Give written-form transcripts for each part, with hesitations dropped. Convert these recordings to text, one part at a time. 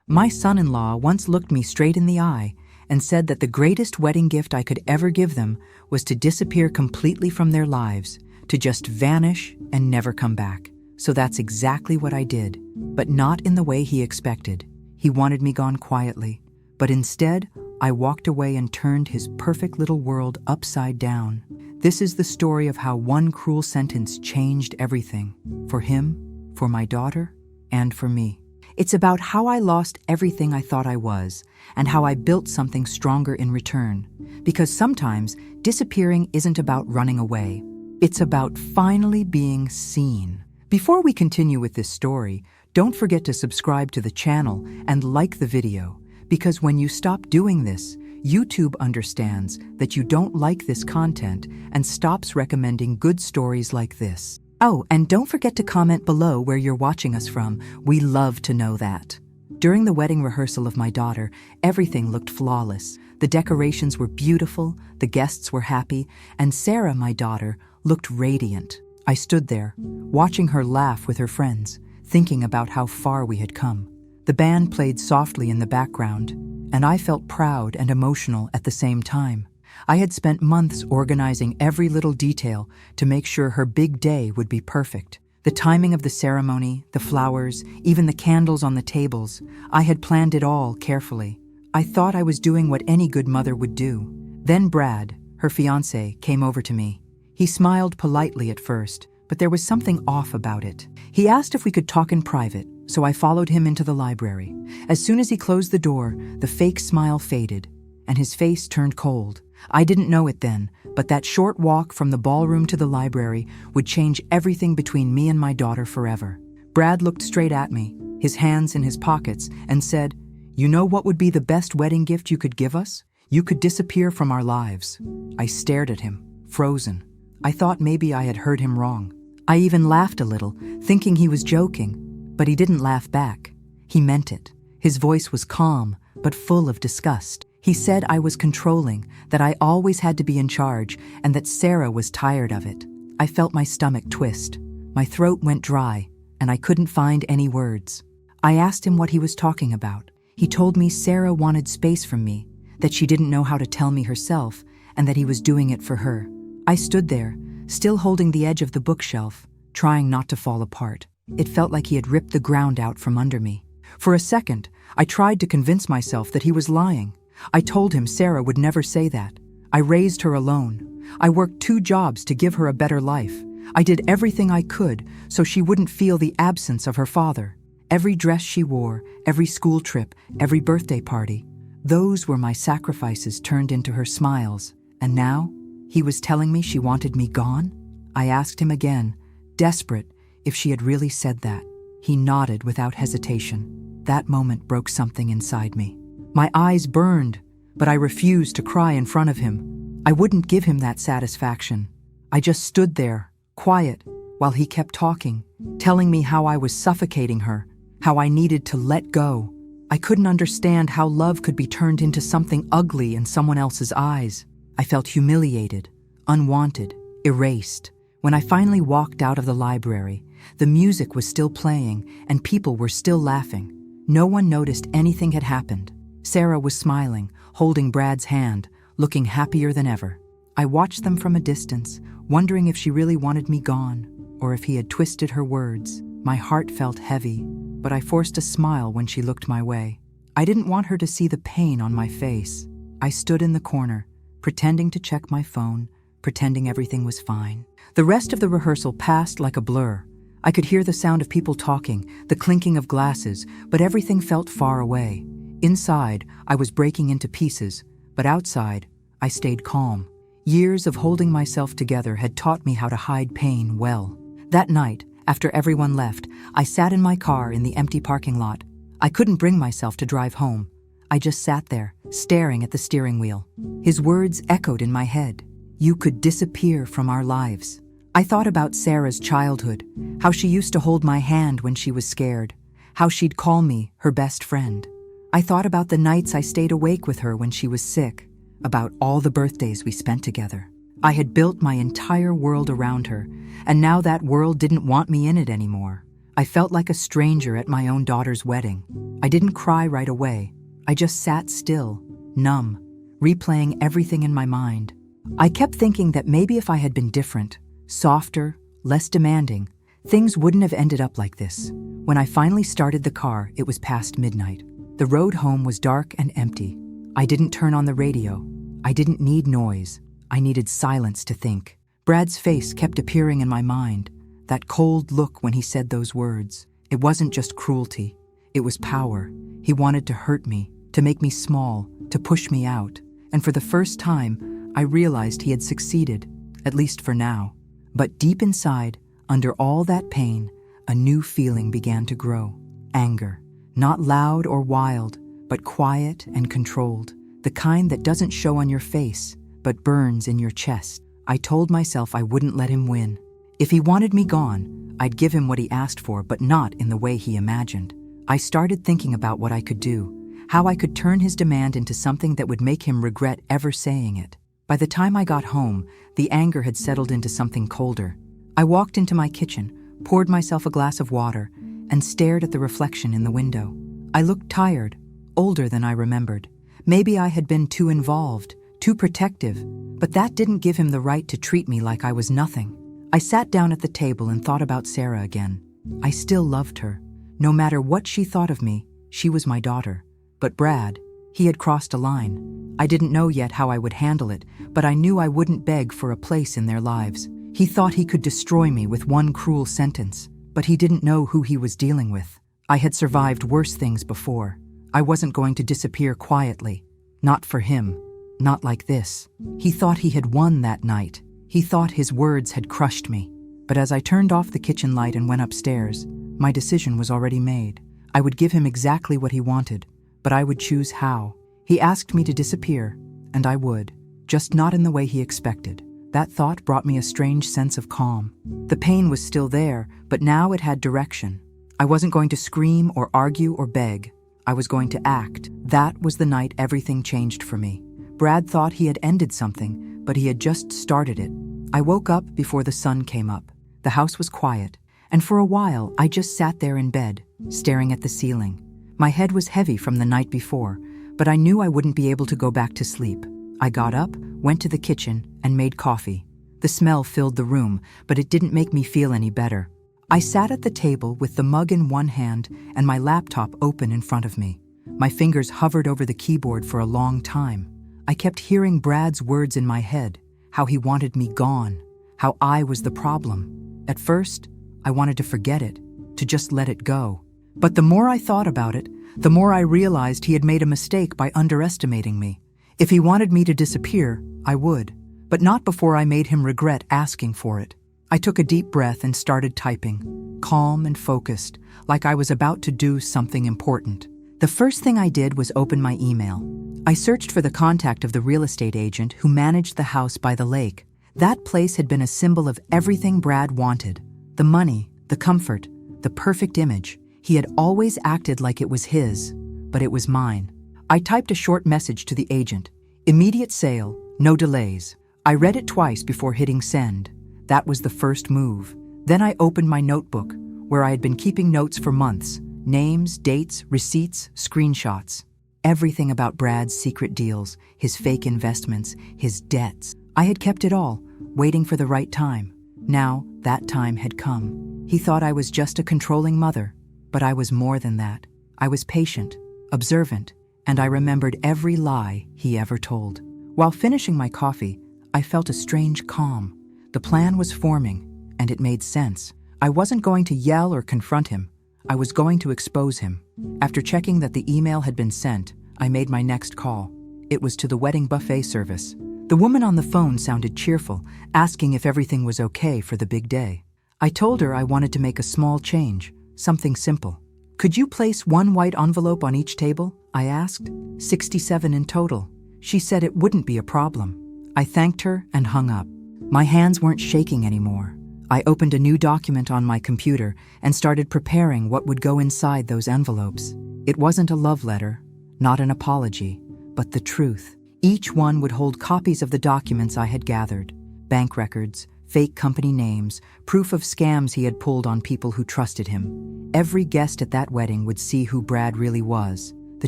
My son-in-law once looked me straight in the eye and said that the greatest wedding gift I could ever give them was to disappear completely from their lives, to just vanish and never come back. So that's exactly what I did, but not in the way he expected. He wanted me gone quietly, but instead, I walked away and turned his perfect little world upside down. This is the story of how one cruel sentence changed everything, for him, for my daughter, and for me. It's about how I lost everything I thought I was, and how I built something stronger in return. Because sometimes, disappearing isn't about running away. It's about finally being seen. Before we continue with this story, don't forget to subscribe to the channel and like the video, because when you stop doing this, YouTube understands that you don't like this content and stops recommending good stories like this. Oh, and don't forget to comment below where you're watching us from. We love to know that. During the wedding rehearsal of my daughter, everything looked flawless. The decorations were beautiful, the guests were happy, and Sarah, my daughter, looked radiant. I stood there, watching her laugh with her friends, thinking about how far we had come. The band played softly in the background, and I felt proud and emotional at the same time. I had spent months organizing every little detail to make sure her big day would be perfect. The timing of the ceremony, the flowers, even the candles on the tables, I had planned it all carefully. I thought I was doing what any good mother would do. Then Brad, her fiancé, came over to me. He smiled politely at first, but there was something off about it. He asked if we could talk in private, so I followed him into the library. As soon as he closed the door, the fake smile faded, and his face turned cold. I didn't know it then, but that short walk from the ballroom to the library would change everything between me and my daughter forever. Brad looked straight at me, his hands in his pockets, and said, "You know what would be the best wedding gift you could give us? You could disappear from our lives." I stared at him, frozen. I thought maybe I had heard him wrong. I even laughed a little, thinking he was joking, but he didn't laugh back. He meant it. His voice was calm, but full of disgust. He said I was controlling, that I always had to be in charge, and that Sarah was tired of it. I felt my stomach twist. My throat went dry, and I couldn't find any words. I asked him what he was talking about. He told me Sarah wanted space from me, that she didn't know how to tell me herself, and that he was doing it for her. I stood there, still holding the edge of the bookshelf, trying not to fall apart. It felt like he had ripped the ground out from under me. For a second, I tried to convince myself that he was lying. I told him Sarah would never say that. I raised her alone. I worked 2 jobs to give her a better life. I did everything I could so she wouldn't feel the absence of her father. Every dress she wore, every school trip, every birthday party. Those were my sacrifices turned into her smiles. And now, he was telling me she wanted me gone? I asked him again, desperate, if she had really said that. He nodded without hesitation. That moment broke something inside me. My eyes burned, but I refused to cry in front of him. I wouldn't give him that satisfaction. I just stood there, quiet, while he kept talking, telling me how I was suffocating her, how I needed to let go. I couldn't understand how love could be turned into something ugly in someone else's eyes. I felt humiliated, unwanted, erased. When I finally walked out of the library, the music was still playing and people were still laughing. No one noticed anything had happened. Sarah was smiling, holding Brad's hand, looking happier than ever. I watched them from a distance, wondering if she really wanted me gone, or if he had twisted her words. My heart felt heavy, but I forced a smile when she looked my way. I didn't want her to see the pain on my face. I stood in the corner, pretending to check my phone, pretending everything was fine. The rest of the rehearsal passed like a blur. I could hear the sound of people talking, the clinking of glasses, but everything felt far away. Inside, I was breaking into pieces, but outside, I stayed calm. Years of holding myself together had taught me how to hide pain well. That night, after everyone left, I sat in my car in the empty parking lot. I couldn't bring myself to drive home. I just sat there, staring at the steering wheel. His words echoed in my head. You could disappear from our lives. I thought about Sarah's childhood, how she used to hold my hand when she was scared, how she'd call me her best friend. I thought about the nights I stayed awake with her when she was sick, about all the birthdays we spent together. I had built my entire world around her, and now that world didn't want me in it anymore. I felt like a stranger at my own daughter's wedding. I didn't cry right away. I just sat still, numb, replaying everything in my mind. I kept thinking that maybe if I had been different, softer, less demanding, things wouldn't have ended up like this. When I finally started the car, it was past midnight. The road home was dark and empty. I didn't turn on the radio. I didn't need noise. I needed silence to think. Brad's face kept appearing in my mind, that cold look when he said those words. It wasn't just cruelty. It was power. He wanted to hurt me, to make me small, to push me out. And for the first time, I realized he had succeeded, at least for now. But deep inside, under all that pain, a new feeling began to grow. Anger. Not loud or wild, but quiet and controlled. The kind that doesn't show on your face, but burns in your chest. I told myself I wouldn't let him win. If he wanted me gone, I'd give him what he asked for, but not in the way he imagined. I started thinking about what I could do, how I could turn his demand into something that would make him regret ever saying it. By the time I got home, the anger had settled into something colder. I walked into my kitchen, poured myself a glass of water, and stared at the reflection in the window. I looked tired, older than I remembered. Maybe I had been too involved, too protective, but that didn't give him the right to treat me like I was nothing. I sat down at the table and thought about Sarah again. I still loved her. No matter what she thought of me, she was my daughter. But Brad, he had crossed a line. I didn't know yet how I would handle it, but I knew I wouldn't beg for a place in their lives. He thought he could destroy me with one cruel sentence, but he didn't know who he was dealing with. I had survived worse things before. I wasn't going to disappear quietly. Not for him. Not like this. He thought he had won that night. He thought his words had crushed me. But as I turned off the kitchen light and went upstairs, my decision was already made. I would give him exactly what he wanted, but I would choose how. He asked me to disappear, and I would, just not in the way he expected. That thought brought me a strange sense of calm. The pain was still there, but now it had direction. I wasn't going to scream or argue or beg. I was going to act. That was the night everything changed for me. Brad thought he had ended something, but he had just started it. I woke up before the sun came up. The house was quiet, and for a while I just sat there in bed, staring at the ceiling. My head was heavy from the night before, but I knew I wouldn't be able to go back to sleep. I got up, went to the kitchen, and made coffee. The smell filled the room, but it didn't make me feel any better. I sat at the table with the mug in one hand and my laptop open in front of me. My fingers hovered over the keyboard for a long time. I kept hearing Brad's words in my head, how he wanted me gone, how I was the problem. At first, I wanted to forget it, to just let it go. But the more I thought about it, the more I realized he had made a mistake by underestimating me. If he wanted me to disappear, I would, but not before I made him regret asking for it. I took a deep breath and started typing, calm and focused, like I was about to do something important. The first thing I did was open my email. I searched for the contact of the real estate agent who managed the house by the lake. That place had been a symbol of everything Brad wanted. The money, the comfort, the perfect image. He had always acted like it was his, but it was mine. I typed a short message to the agent. Immediate sale, no delays. I read it twice before hitting send. That was the first move. Then I opened my notebook, where I had been keeping notes for months. Names, dates, receipts, screenshots. Everything about Brad's secret deals, his fake investments, his debts. I had kept it all, waiting for the right time. Now, that time had come. He thought I was just a controlling mother, but I was more than that. I was patient, observant, and I remembered every lie he ever told. While finishing my coffee, I felt a strange calm. The plan was forming, and it made sense. I wasn't going to yell or confront him. I was going to expose him. After checking that the email had been sent, I made my next call. It was to the wedding buffet service. The woman on the phone sounded cheerful, asking if everything was okay for the big day. I told her I wanted to make a small change, something simple. "Could you place one white envelope on each table?" I asked. 67 in total. She said it wouldn't be a problem. I thanked her and hung up. My hands weren't shaking anymore. I opened a new document on my computer and started preparing what would go inside those envelopes. It wasn't a love letter, not an apology, but the truth. Each one would hold copies of the documents I had gathered: bank records, fake company names, proof of scams he had pulled on people who trusted him. Every guest at that wedding would see who Brad really was. The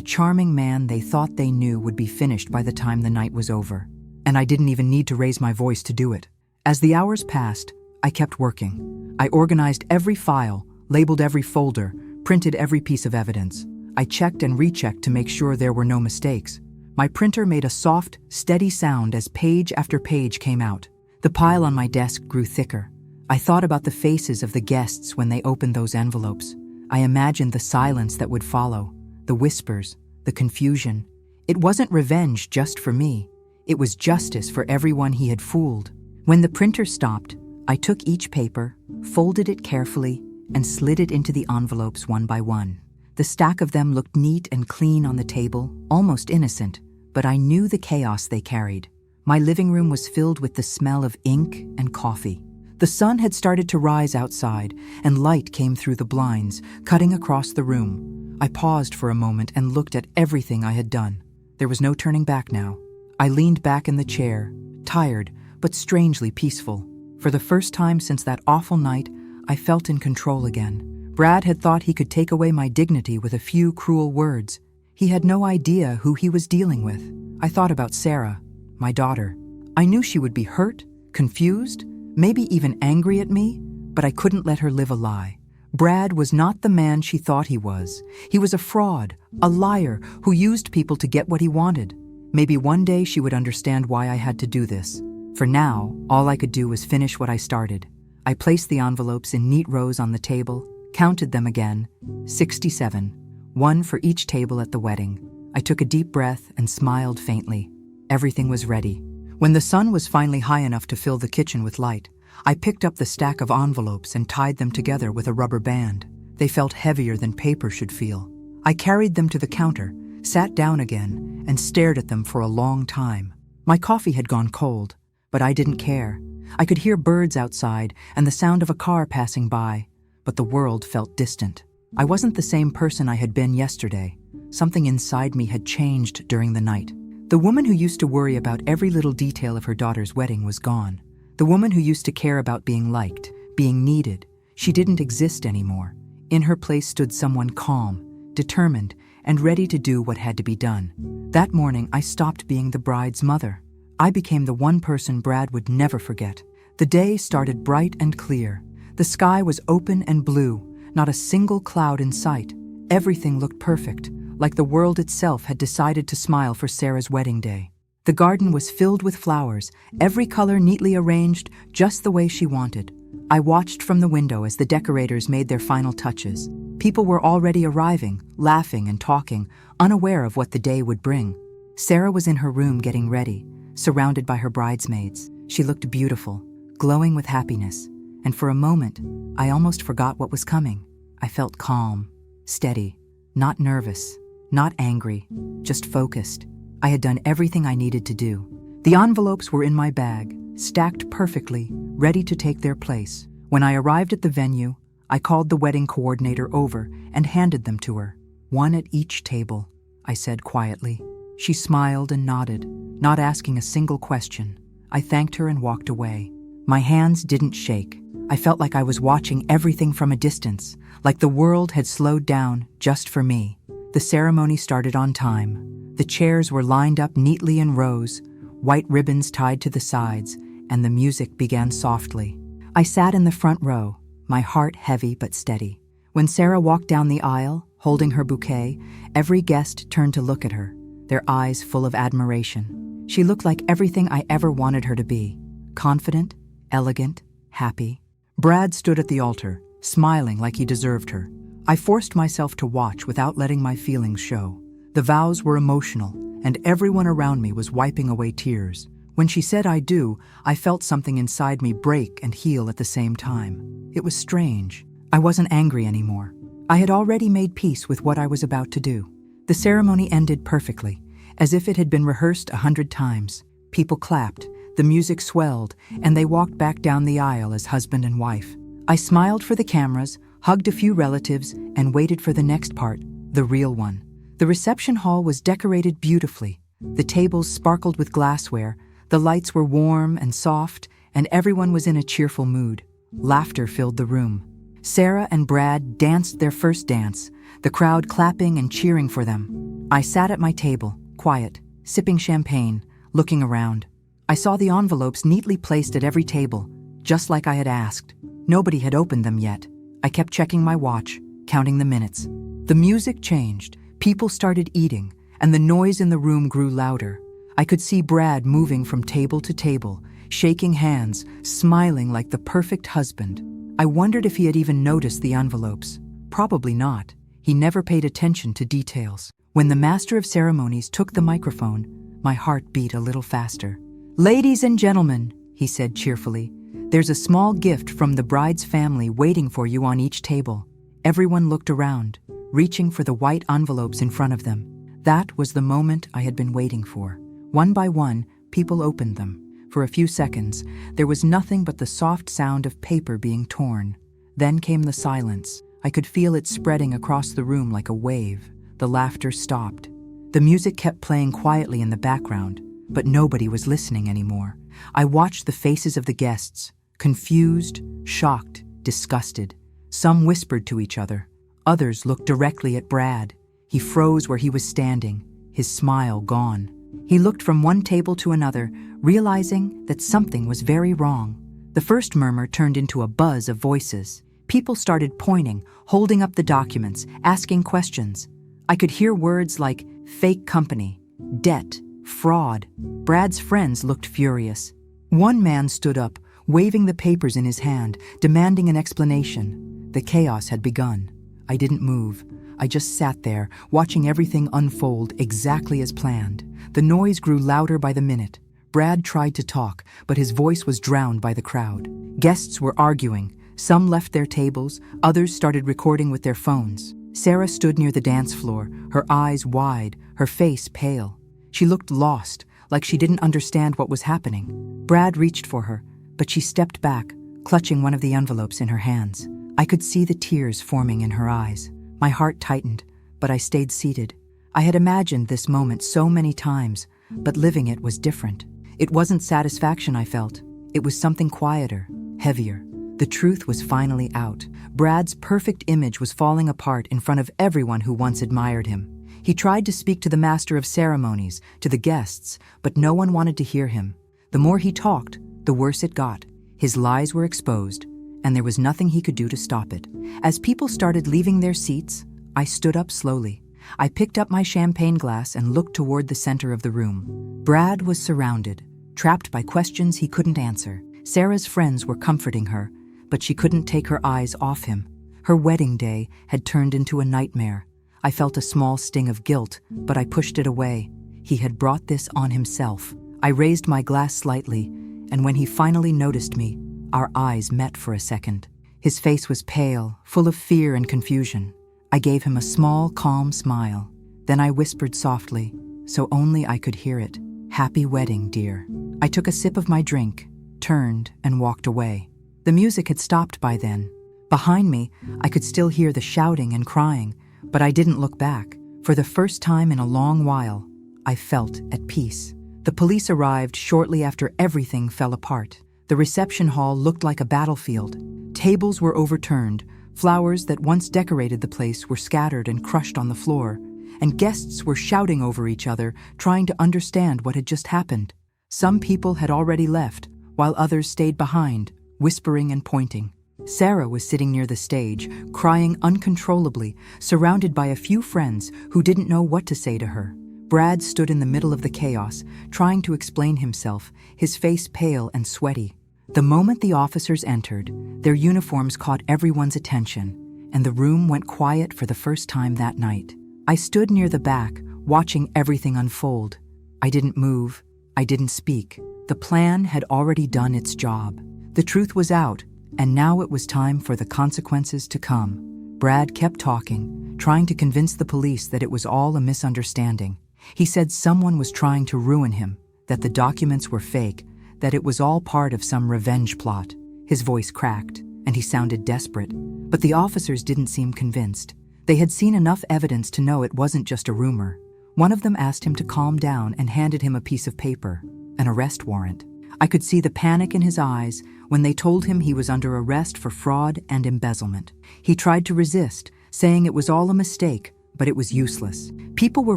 charming man they thought they knew would be finished by the time the night was over. And I didn't even need to raise my voice to do it. As the hours passed, I kept working. I organized every file, labeled every folder, printed every piece of evidence. I checked and rechecked to make sure there were no mistakes. My printer made a soft, steady sound as page after page came out. The pile on my desk grew thicker. I thought about the faces of the guests when they opened those envelopes. I imagined the silence that would follow, the whispers, the confusion. It wasn't revenge just for me. It was justice for everyone he had fooled. When the printer stopped, I took each paper, folded it carefully, and slid it into the envelopes one by one. The stack of them looked neat and clean on the table, almost innocent, but I knew the chaos they carried. My living room was filled with the smell of ink and coffee. The sun had started to rise outside, and light came through the blinds, cutting across the room. I paused for a moment and looked at everything I had done. There was no turning back now. I leaned back in the chair, tired, but strangely peaceful. For the first time since that awful night, I felt in control again. Brad had thought he could take away my dignity with a few cruel words. He had no idea who he was dealing with. I thought about Sarah, my daughter. I knew she would be hurt, confused, maybe even angry at me, but I couldn't let her live a lie. Brad was not the man she thought he was. He was a fraud, a liar who used people to get what he wanted. Maybe one day she would understand why I had to do this. For now, all I could do was finish what I started. I placed the envelopes in neat rows on the table, counted them again, 67, one for each table at the wedding. I took a deep breath and smiled faintly. Everything was ready. When the sun was finally high enough to fill the kitchen with light, I picked up the stack of envelopes and tied them together with a rubber band. They felt heavier than paper should feel. I carried them to the counter, sat down again, and stared at them for a long time. My coffee had gone cold, but I didn't care. I could hear birds outside and the sound of a car passing by, but the world felt distant. I wasn't the same person I had been yesterday. Something inside me had changed during the night. The woman who used to worry about every little detail of her daughter's wedding was gone. The woman who used to care about being liked, being needed, she didn't exist anymore. In her place stood someone calm, determined, and ready to do what had to be done. That morning, I stopped being the bride's mother. I became the one person Brad would never forget. The day started bright and clear. The sky was open and blue, not a single cloud in sight. Everything looked perfect, like the world itself had decided to smile for Sarah's wedding day. The garden was filled with flowers, every color neatly arranged just the way she wanted. I watched from the window as the decorators made their final touches. People were already arriving, laughing and talking, unaware of what the day would bring. Sarah was in her room getting ready, surrounded by her bridesmaids. She looked beautiful, glowing with happiness, and for a moment, I almost forgot what was coming. I felt calm, steady, not nervous, not angry, just focused. I had done everything I needed to do. The envelopes were in my bag, stacked perfectly, ready to take their place. When I arrived at the venue, I called the wedding coordinator over and handed them to her. One at each table, I said quietly. She smiled and nodded, not asking a single question. I thanked her and walked away. My hands didn't shake. I felt like I was watching everything from a distance, like the world had slowed down just for me. The ceremony started on time. The chairs were lined up neatly in rows, white ribbons tied to the sides, and the music began softly. I sat in the front row, my heart heavy but steady. When Sarah walked down the aisle, holding her bouquet, every guest turned to look at her, their eyes full of admiration. She looked like everything I ever wanted her to be: confident, elegant, happy. Brad stood at the altar, smiling like he deserved her. I forced myself to watch without letting my feelings show. The vows were emotional, and everyone around me was wiping away tears. When she said "I do," I felt something inside me break and heal at the same time. It was strange. I wasn't angry anymore. I had already made peace with what I was about to do. The ceremony ended perfectly, as if it had been rehearsed 100 times. People clapped, the music swelled, and they walked back down the aisle as husband and wife. I smiled for the cameras, hugged a few relatives, and waited for the next part, the real one. The reception hall was decorated beautifully. The tables sparkled with glassware, the lights were warm and soft, and everyone was in a cheerful mood. Laughter filled the room. Sarah and Brad danced their first dance, the crowd clapping and cheering for them. I sat at my table, quiet, sipping champagne, looking around. I saw the envelopes neatly placed at every table, just like I had asked. Nobody had opened them yet. I kept checking my watch, counting the minutes. The music changed, people started eating, and the noise in the room grew louder. I could see Brad moving from table to table, shaking hands, smiling like the perfect husband. I wondered if he had even noticed the envelopes. Probably not. He never paid attention to details. When the master of ceremonies took the microphone, my heart beat a little faster. "Ladies and gentlemen," he said cheerfully, "there's a small gift from the bride's family waiting for you on each table." Everyone looked around, reaching for the white envelopes in front of them. That was the moment I had been waiting for. One by one, people opened them. For a few seconds, there was nothing but the soft sound of paper being torn. Then came the silence. I could feel it spreading across the room like a wave. The laughter stopped. The music kept playing quietly in the background, but nobody was listening anymore. I watched the faces of the guests, confused, shocked, disgusted. Some whispered to each other. Others looked directly at Brad. He froze where he was standing, his smile gone. He looked from one table to another, realizing that something was very wrong. The first murmur turned into a buzz of voices. People started pointing, holding up the documents, asking questions. I could hear words like fake company, debt, fraud. Brad's friends looked furious. One man stood up, waving the papers in his hand, demanding an explanation. The chaos had begun. I didn't move. I just sat there, watching everything unfold exactly as planned. The noise grew louder by the minute. Brad tried to talk, but his voice was drowned by the crowd. Guests were arguing. Some left their tables, others started recording with their phones. Sarah stood near the dance floor, her eyes wide, her face pale. She looked lost, like she didn't understand what was happening. Brad reached for her, but she stepped back, clutching one of the envelopes in her hands. I could see the tears forming in her eyes. My heart tightened, but I stayed seated. I had imagined this moment so many times, but living it was different. It wasn't satisfaction I felt. It was something quieter, heavier. The truth was finally out. Brad's perfect image was falling apart in front of everyone who once admired him. He tried to speak to the master of ceremonies, to the guests, but no one wanted to hear him. The more he talked, the worse it got. His lies were exposed, and there was nothing he could do to stop it. As people started leaving their seats, I stood up slowly. I picked up my champagne glass and looked toward the center of the room. Brad was surrounded, trapped by questions he couldn't answer. Sarah's friends were comforting her, but she couldn't take her eyes off him. Her wedding day had turned into a nightmare. I felt a small sting of guilt, but I pushed it away. He had brought this on himself. I raised my glass slightly, and when he finally noticed me, our eyes met for a second. His face was pale, full of fear and confusion. I gave him a small, calm smile. Then I whispered softly, so only I could hear it, "Happy wedding, dear." I took a sip of my drink, turned, and walked away. The music had stopped by then. Behind me, I could still hear the shouting and crying, but I didn't look back. For the first time in a long while, I felt at peace. The police arrived shortly after everything fell apart. The reception hall looked like a battlefield. Tables were overturned, flowers that once decorated the place were scattered and crushed on the floor, and guests were shouting over each other, trying to understand what had just happened. Some people had already left, while others stayed behind, whispering and pointing. Sarah was sitting near the stage, crying uncontrollably, surrounded by a few friends who didn't know what to say to her. Brad stood in the middle of the chaos, trying to explain himself, his face pale and sweaty. The moment the officers entered, their uniforms caught everyone's attention, and the room went quiet for the first time that night. I stood near the back, watching everything unfold. I didn't move. I didn't speak. The plan had already done its job. The truth was out, and now it was time for the consequences to come. Brad kept talking, trying to convince the police that it was all a misunderstanding. He said someone was trying to ruin him, that the documents were fake, that it was all part of some revenge plot. His voice cracked, and he sounded desperate. But the officers didn't seem convinced. They had seen enough evidence to know it wasn't just a rumor. One of them asked him to calm down and handed him a piece of paper, an arrest warrant. I could see the panic in his eyes when they told him he was under arrest for fraud and embezzlement. He tried to resist, saying it was all a mistake, but it was useless. People were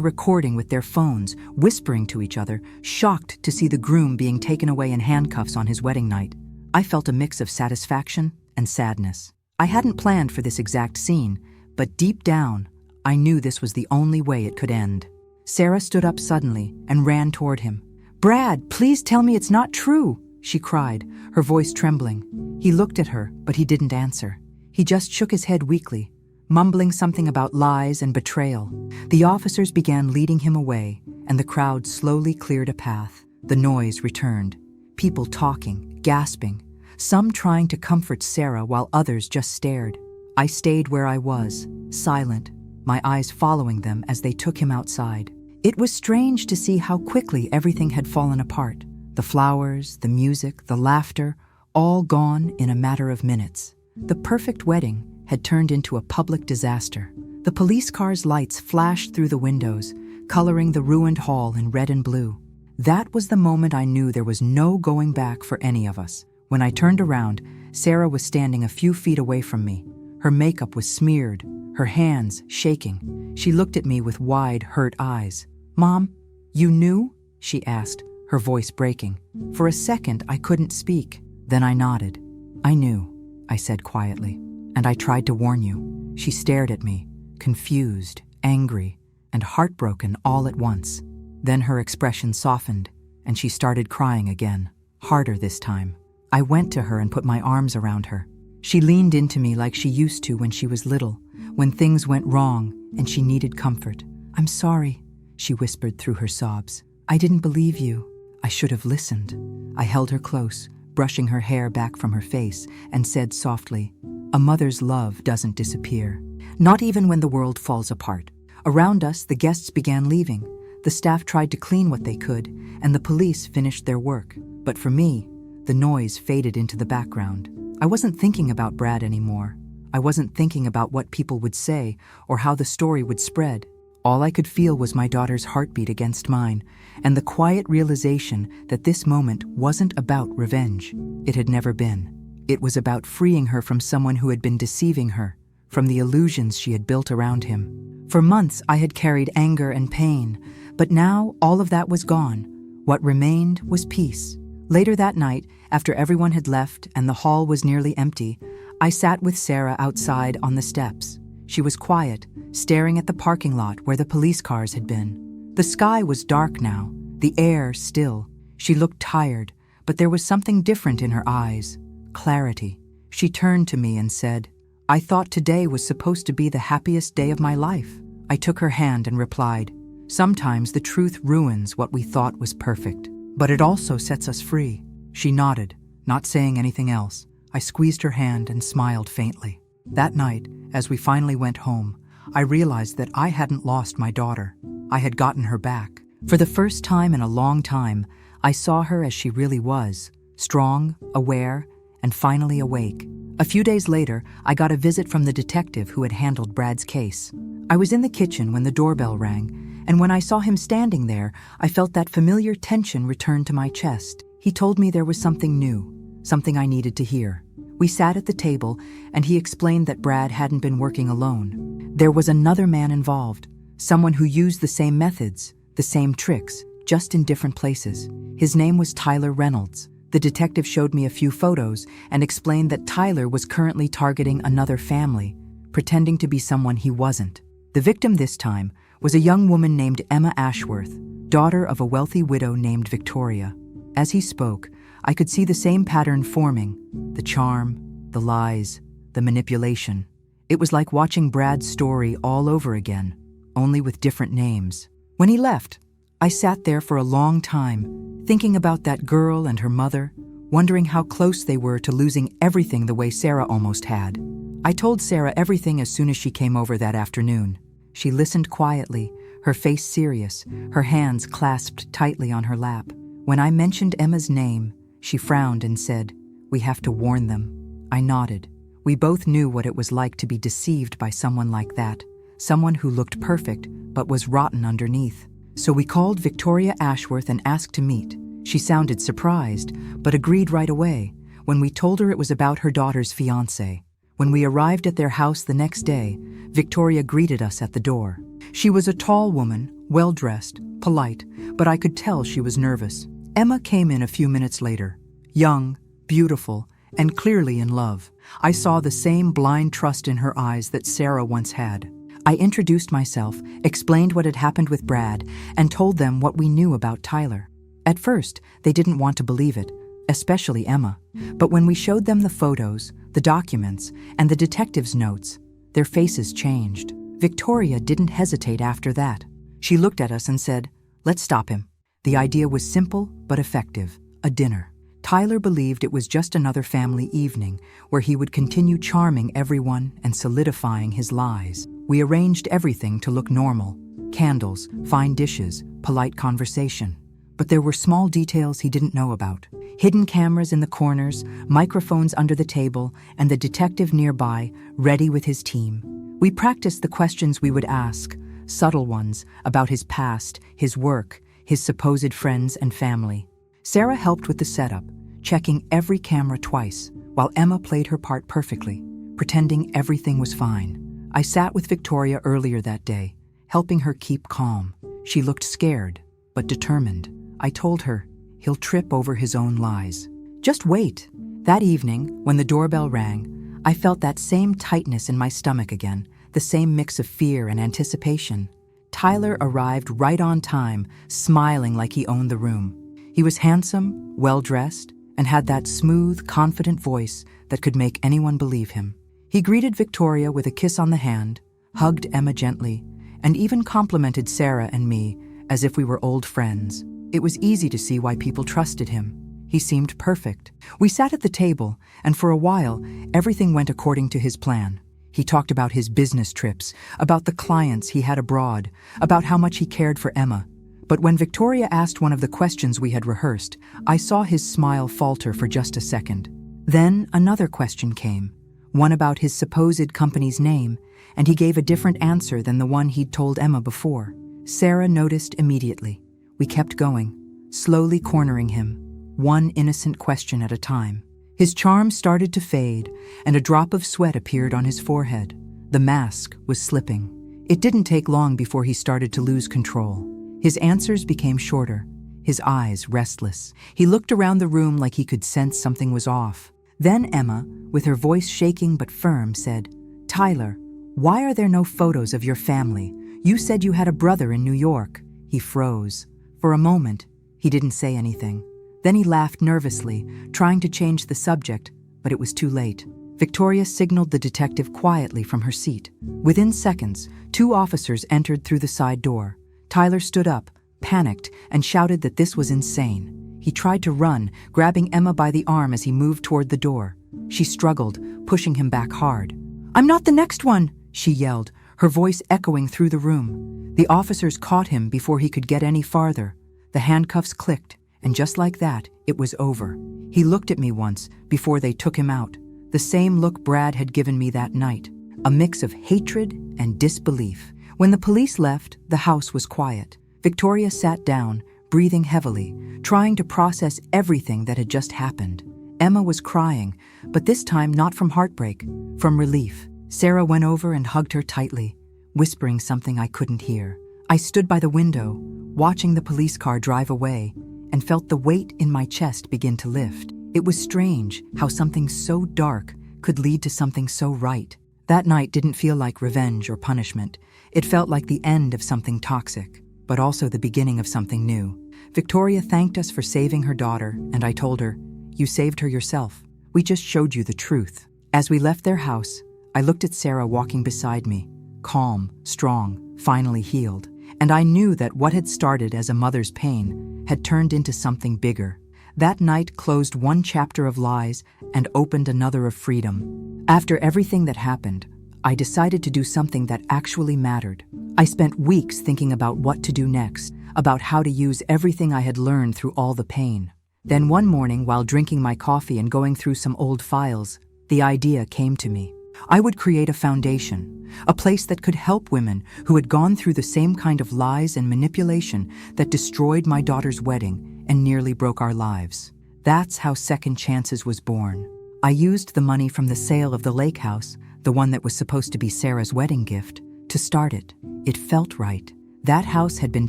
recording with their phones, whispering to each other, shocked to see the groom being taken away in handcuffs on his wedding night. I felt a mix of satisfaction and sadness. I hadn't planned for this exact scene, but deep down, I knew this was the only way it could end. Sarah stood up suddenly and ran toward him. "Brad, please tell me it's not true," she cried, her voice trembling. He looked at her, but he didn't answer. He just shook his head weakly, mumbling something about lies and betrayal. The officers began leading him away, and the crowd slowly cleared a path. The noise returned. People talking, gasping, some trying to comfort Sarah while others just stared. I stayed where I was, silent, my eyes following them as they took him outside. It was strange to see how quickly everything had fallen apart. The flowers, the music, the laughter, all gone in a matter of minutes. The perfect wedding had turned into a public disaster. The police car's lights flashed through the windows, coloring the ruined hall in red and blue. That was the moment I knew there was no going back for any of us. When I turned around, Sarah was standing a few feet away from me. Her makeup was smeared, her hands shaking. She looked at me with wide, hurt eyes. "Mom, you knew?" she asked, her voice breaking. For a second, I couldn't speak. Then I nodded. "I knew," I said quietly. "And I tried to warn you." She stared at me, confused, angry, and heartbroken all at once. Then her expression softened, and she started crying again, harder this time. I went to her and put my arms around her. She leaned into me like she used to when she was little, when things went wrong and she needed comfort. "I'm sorry," she whispered through her sobs. "I didn't believe you. I should have listened." I held her close, brushing her hair back from her face, and said softly, "A mother's love doesn't disappear, not even when the world falls apart." Around us, the guests began leaving. The staff tried to clean what they could, and the police finished their work. But for me, the noise faded into the background. I wasn't thinking about Brad anymore. I wasn't thinking about what people would say or how the story would spread. All I could feel was my daughter's heartbeat against mine, and the quiet realization that this moment wasn't about revenge. It had never been. It was about freeing her from someone who had been deceiving her, from the illusions she had built around him. For months, I had carried anger and pain, but now all of that was gone. What remained was peace. Later that night, after everyone had left and the hall was nearly empty, I sat with Sarah outside on the steps. She was quiet, staring at the parking lot where the police cars had been. The sky was dark now, the air still. She looked tired, but there was something different in her eyes. Clarity. She turned to me and said, "I thought today was supposed to be the happiest day of my life." I took her hand and replied, "Sometimes the truth ruins what we thought was perfect, but it also sets us free." She nodded, not saying anything else. I squeezed her hand and smiled faintly. That night, as we finally went home, I realized that I hadn't lost my daughter. I had gotten her back. For the first time in a long time, I saw her as she really was, strong, aware, and finally awake. A few days later, I got a visit from the detective who had handled Brad's case. I was in the kitchen when the doorbell rang, and when I saw him standing there, I felt that familiar tension return to my chest. He told me there was something new, something I needed to hear. We sat at the table, and he explained that Brad hadn't been working alone. There was another man involved, someone who used the same methods, the same tricks, just in different places. His name was Tyler Reynolds. The detective showed me a few photos and explained that Tyler was currently targeting another family, pretending to be someone he wasn't. The victim this time was a young woman named Emma Ashworth, daughter of a wealthy widow named Victoria. As he spoke, I could see the same pattern forming, the charm, the lies, the manipulation. It was like watching Brad's story all over again, only with different names. When he left, I sat there for a long time, thinking about that girl and her mother, wondering how close they were to losing everything the way Sarah almost had. I told Sarah everything as soon as she came over that afternoon. She listened quietly, her face serious, her hands clasped tightly on her lap. When I mentioned Emma's name, she frowned and said, "We have to warn them." I nodded. We both knew what it was like to be deceived by someone like that, someone who looked perfect but was rotten underneath. So we called Victoria Ashworth and asked to meet. She sounded surprised, but agreed right away when we told her it was about her daughter's fiancé. When we arrived at their house the next day, Victoria greeted us at the door. She was a tall woman, well-dressed, polite, but I could tell she was nervous. Emma came in a few minutes later, young, beautiful, and clearly in love. I saw the same blind trust in her eyes that Sarah once had. I introduced myself, explained what had happened with Brad, and told them what we knew about Tyler. At first, they didn't want to believe it, especially Emma. But when we showed them the photos, the documents, and the detective's notes, their faces changed. Victoria didn't hesitate after that. She looked at us and said, "Let's stop him." The idea was simple but effective: a dinner. Tyler believed it was just another family evening where he would continue charming everyone and solidifying his lies. We arranged everything to look normal: candles, fine dishes, polite conversation. But there were small details he didn't know about. Hidden cameras in the corners, microphones under the table, and the detective nearby, ready with his team. We practiced the questions we would ask, subtle ones about his past, his work, his supposed friends and family. Sarah helped with the setup, checking every camera twice, while Emma played her part perfectly, pretending everything was fine. I sat with Victoria earlier that day, helping her keep calm. She looked scared, but determined. I told her, he'll trip over his own lies. Just wait. That evening, when the doorbell rang, I felt that same tightness in my stomach again, the same mix of fear and anticipation. Tyler arrived right on time, smiling like he owned the room. He was handsome, well-dressed, and had that smooth, confident voice that could make anyone believe him. He greeted Victoria with a kiss on the hand, hugged Emma gently, and even complimented Sarah and me as if we were old friends. It was easy to see why people trusted him. He seemed perfect. We sat at the table, and for a while, everything went according to his plan. He talked about his business trips, about the clients he had abroad, about how much he cared for Emma. But when Victoria asked one of the questions we had rehearsed, I saw his smile falter for just a second. Then another question came, one about his supposed company's name, and he gave a different answer than the one he'd told Emma before. Sarah noticed immediately. We kept going, slowly cornering him, one innocent question at a time. His charm started to fade, and a drop of sweat appeared on his forehead. The mask was slipping. It didn't take long before he started to lose control. His answers became shorter, his eyes restless. He looked around the room like he could sense something was off. Then Emma, with her voice shaking but firm, said, "Tyler, why are there no photos of your family? You said you had a brother in New York." He froze. For a moment, he didn't say anything. Then he laughed nervously, trying to change the subject, but it was too late. Victoria signaled the detective quietly from her seat. Within seconds, 2 officers entered through the side door. Tyler stood up, panicked, and shouted that this was insane. He tried to run, grabbing Emma by the arm as he moved toward the door. She struggled, pushing him back hard. "I'm not the next one!" she yelled, her voice echoing through the room. The officers caught him before he could get any farther. The handcuffs clicked, and just like that, it was over. He looked at me once before they took him out. The same look Brad had given me that night, a mix of hatred and disbelief. When the police left, the house was quiet. Victoria sat down, breathing heavily, trying to process everything that had just happened. Emma was crying, but this time not from heartbreak, from relief. Sarah went over and hugged her tightly, whispering something I couldn't hear. I stood by the window, watching the police car drive away, and felt the weight in my chest begin to lift. It was strange how something so dark could lead to something so right. That night didn't feel like revenge or punishment. It felt like the end of something toxic, but also the beginning of something new. Victoria thanked us for saving her daughter, and I told her, "You saved her yourself. We just showed you the truth." As we left their house, I looked at Sarah walking beside me, calm, strong, finally healed. And I knew that what had started as a mother's pain had turned into something bigger. That night closed one chapter of lies and opened another of freedom. After everything that happened, I decided to do something that actually mattered. I spent weeks thinking about what to do next, about how to use everything I had learned through all the pain. Then one morning, while drinking my coffee and going through some old files, the idea came to me. I would create a foundation, a place that could help women who had gone through the same kind of lies and manipulation that destroyed my daughter's wedding and nearly broke our lives. That's how Second Chances was born. I used the money from the sale of the lake house, the one that was supposed to be Sarah's wedding gift, to start it. It felt right. That house had been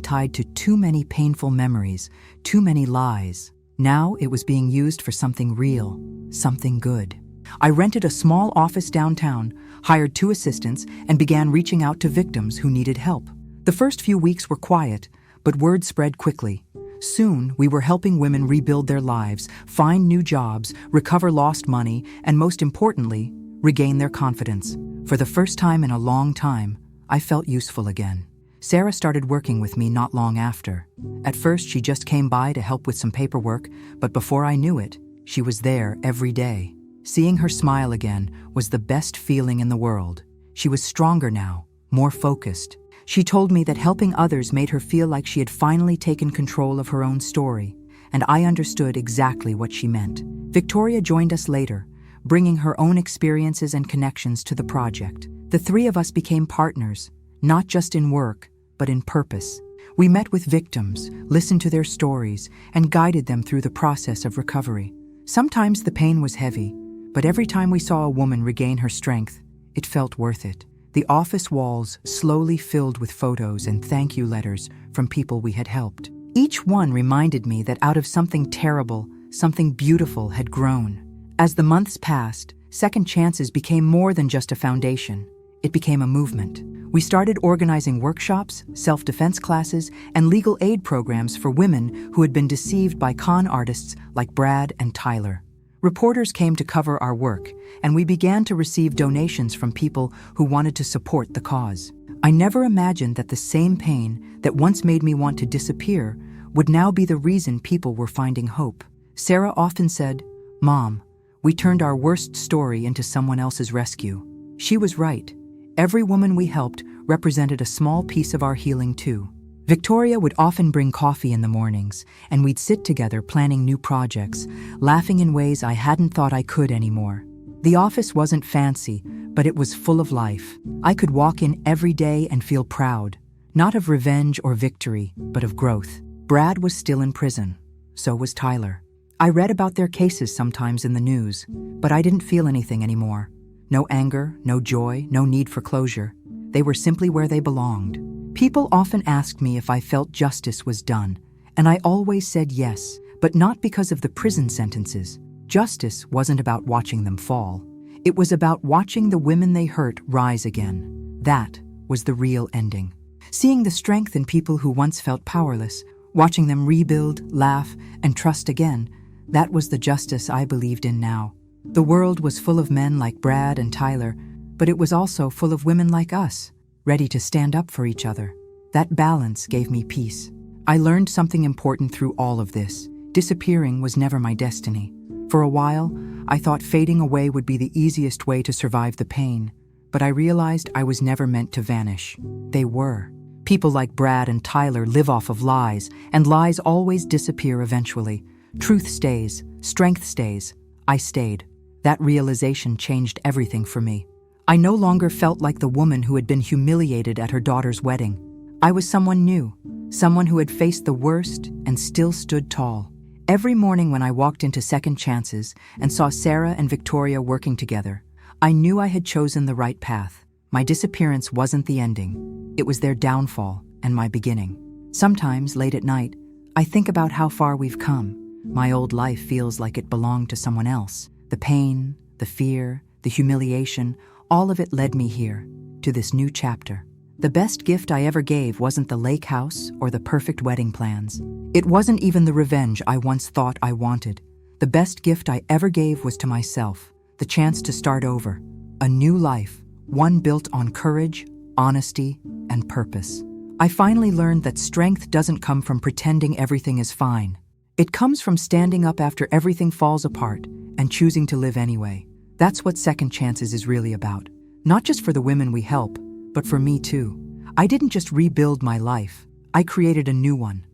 tied to too many painful memories, too many lies. Now it was being used for something real, something good. I rented a small office downtown, hired 2 assistants, and began reaching out to victims who needed help. The first few weeks were quiet, but word spread quickly. Soon, we were helping women rebuild their lives, find new jobs, recover lost money, and most importantly, regain their confidence. For the first time in a long time, I felt useful again. Sarah started working with me not long after. At first, she just came by to help with some paperwork, but before I knew it, she was there every day. Seeing her smile again was the best feeling in the world. She was stronger now, more focused. She told me that helping others made her feel like she had finally taken control of her own story, and I understood exactly what she meant. Victoria joined us later, bringing her own experiences and connections to the project. The 3 of us became partners, not just in work, but in purpose. We met with victims, listened to their stories, and guided them through the process of recovery. Sometimes the pain was heavy, but every time we saw a woman regain her strength, it felt worth it. The office walls slowly filled with photos and thank you letters from people we had helped. Each one reminded me that out of something terrible, something beautiful had grown. As the months passed, Second Chances became more than just a foundation. It became a movement. We started organizing workshops, self-defense classes, and legal aid programs for women who had been deceived by con artists like Brad and Tyler. Reporters came to cover our work, and we began to receive donations from people who wanted to support the cause. I never imagined that the same pain that once made me want to disappear would now be the reason people were finding hope. Sarah often said, "Mom, we turned our worst story into someone else's rescue." She was right. Every woman we helped represented a small piece of our healing too. Victoria would often bring coffee in the mornings, and we'd sit together planning new projects, laughing in ways I hadn't thought I could anymore. The office wasn't fancy, but it was full of life. I could walk in every day and feel proud, not of revenge or victory, but of growth. Brad was still in prison. So was Tyler. I read about their cases sometimes in the news, but I didn't feel anything anymore. No anger, no joy, no need for closure. They were simply where they belonged. People often asked me if I felt justice was done, and I always said yes, but not because of the prison sentences. Justice wasn't about watching them fall. It was about watching the women they hurt rise again. That was the real ending. Seeing the strength in people who once felt powerless, watching them rebuild, laugh, and trust again, that was the justice I believed in now. The world was full of men like Brad and Tyler, but it was also full of women like us, ready to stand up for each other. That balance gave me peace. I learned something important through all of this. Disappearing was never my destiny. For a while, I thought fading away would be the easiest way to survive the pain, but I realized I was never meant to vanish. They were. People like Brad and Tyler live off of lies, and lies always disappear eventually. Truth stays, strength stays. I stayed. That realization changed everything for me. I no longer felt like the woman who had been humiliated at her daughter's wedding. I was someone new, someone who had faced the worst and still stood tall. Every morning when I walked into Second Chances and saw Sarah and Victoria working together, I knew I had chosen the right path. My disappearance wasn't the ending. It was their downfall and my beginning. Sometimes, late at night, I think about how far we've come. My old life feels like it belonged to someone else. The pain, the fear, the humiliation, all of it led me here, to this new chapter. The best gift I ever gave wasn't the lake house or the perfect wedding plans. It wasn't even the revenge I once thought I wanted. The best gift I ever gave was to myself, the chance to start over. A new life, one built on courage, honesty, and purpose. I finally learned that strength doesn't come from pretending everything is fine. It comes from standing up after everything falls apart and choosing to live anyway. That's what Second Chances is really about. Not just for the women we help, but for me too. I didn't just rebuild my life. I created a new one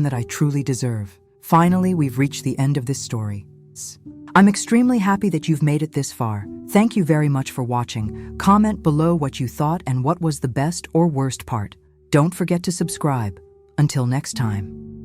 that I truly deserve. Finally, we've reached the end of this story. I'm extremely happy that you've made it this far. Thank you very much for watching. Comment below what you thought and what was the best or worst part. Don't forget to subscribe. Until next time.